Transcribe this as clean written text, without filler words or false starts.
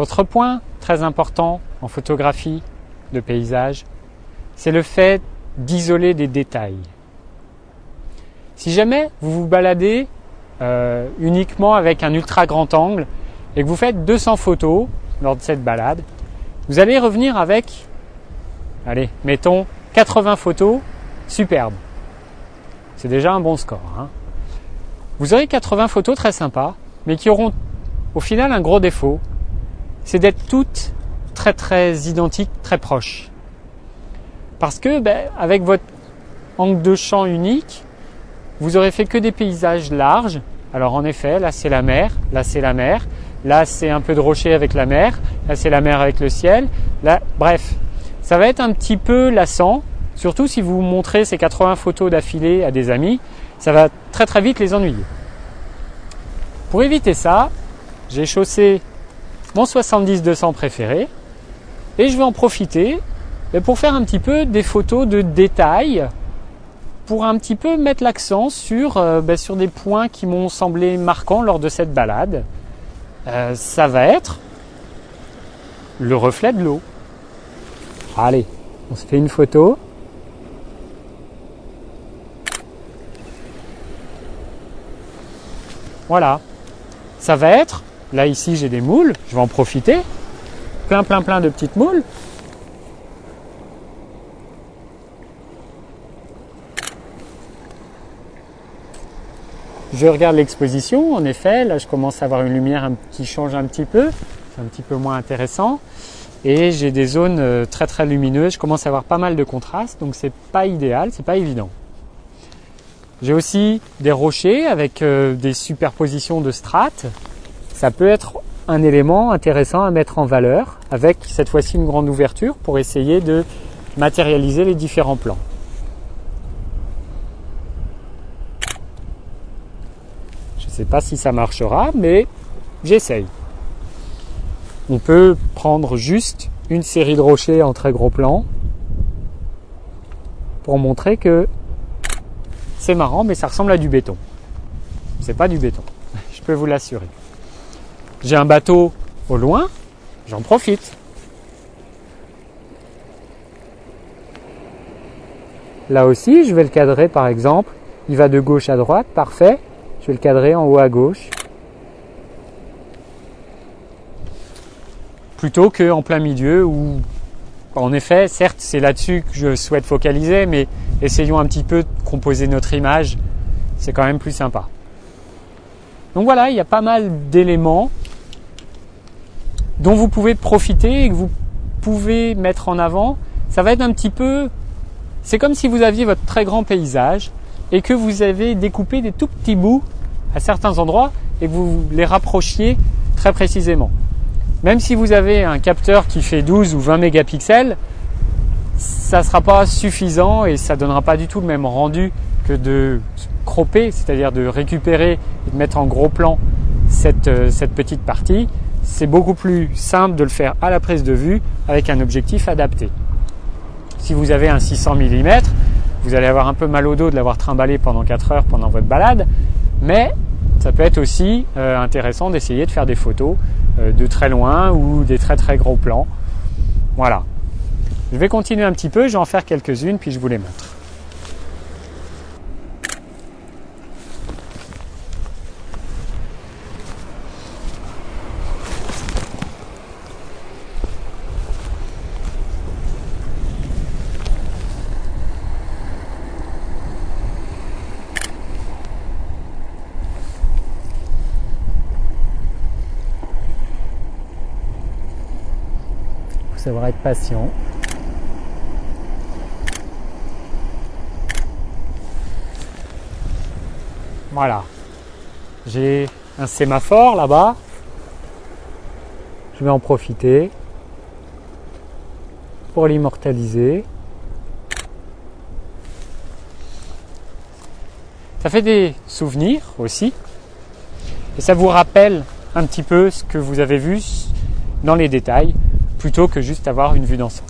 Autre point très important en photographie de paysage, c'est le fait d'isoler des détails. Si jamais vous vous baladez uniquement avec un ultra grand angle et que vous faites 200 photos lors de cette balade, vous allez revenir avec, allez, mettons 80 photos superbes. C'est déjà un bon score, hein. Vous aurez 80 photos très sympas, mais qui auront au final un gros défaut, c'est d'être toutes très très identiques, très proches. Parce que avec votre angle de champ unique, vous aurez fait que des paysages larges. Alors en effet, là c'est la mer, là c'est la mer, là c'est un peu de rocher avec la mer, là c'est la mer avec le ciel. Là, bref, ça va être un petit peu lassant, surtout si vous montrez ces 80 photos d'affilée à des amis, ça va très très vite les ennuyer. Pour éviter ça, j'ai chaussé mon 70-200 préféré et je vais en profiter pour faire un petit peu des photos de détails, pour un petit peu mettre l'accent sur des points qui m'ont semblé marquants lors de cette balade. Ça va être le reflet de l'eau. Allez, on se fait une photo. Voilà. Ça va être, là ici j'ai des moules, je vais en profiter. Plein de petites moules. Je regarde l'exposition, en effet, là je commence à avoir une lumière qui change un petit peu, c'est un petit peu moins intéressant. Et j'ai des zones très très lumineuses, je commence à avoir pas mal de contraste, donc c'est pas idéal, c'est pas évident. J'ai aussi des rochers avec des superpositions de strates. Ça peut être un élément intéressant à mettre en valeur, avec cette fois-ci une grande ouverture pour essayer de matérialiser les différents plans. Je ne sais pas si ça marchera, mais j'essaye. On peut prendre juste une série de rochers en très gros plan pour montrer que c'est marrant, mais ça ressemble à du béton. C'est pas du béton, je peux vous l'assurer. J'ai un bateau au loin, j'en profite. Là aussi, je vais le cadrer par exemple. Il va de gauche à droite, parfait. Je vais le cadrer en haut à gauche. Plutôt qu'en plein milieu où, en effet, certes, c'est là-dessus que je souhaite focaliser, mais essayons un petit peu de composer notre image. C'est quand même plus sympa. Donc voilà, il y a pas mal d'éléments dont vous pouvez profiter et que vous pouvez mettre en avant. Ça va être un petit peu... C'est comme si vous aviez votre très grand paysage et que vous avez découpé des tout petits bouts à certains endroits et que vous les rapprochiez très précisément. Même si vous avez un capteur qui fait 12 ou 20 mégapixels, ça ne sera pas suffisant et ça ne donnera pas du tout le même rendu que de cropper, c'est-à-dire de récupérer et de mettre en gros plan cette petite partie. C'est beaucoup plus simple de le faire à la prise de vue avec un objectif adapté. Si vous avez un 600 mm, vous allez avoir un peu mal au dos de l'avoir trimballé pendant 4 heures pendant votre balade, mais ça peut être aussi intéressant d'essayer de faire des photos de très loin ou des très très gros plans. Voilà. Je vais continuer un petit peu, je vais en faire quelques-unes puis je vous les montre. Il faut savoir être patient. Voilà. J'ai un sémaphore là-bas. Je vais en profiter pour l'immortaliser. Ça fait des souvenirs aussi. Et ça vous rappelle un petit peu ce que vous avez vu dans les détails, plutôt que juste avoir une vue d'ensemble.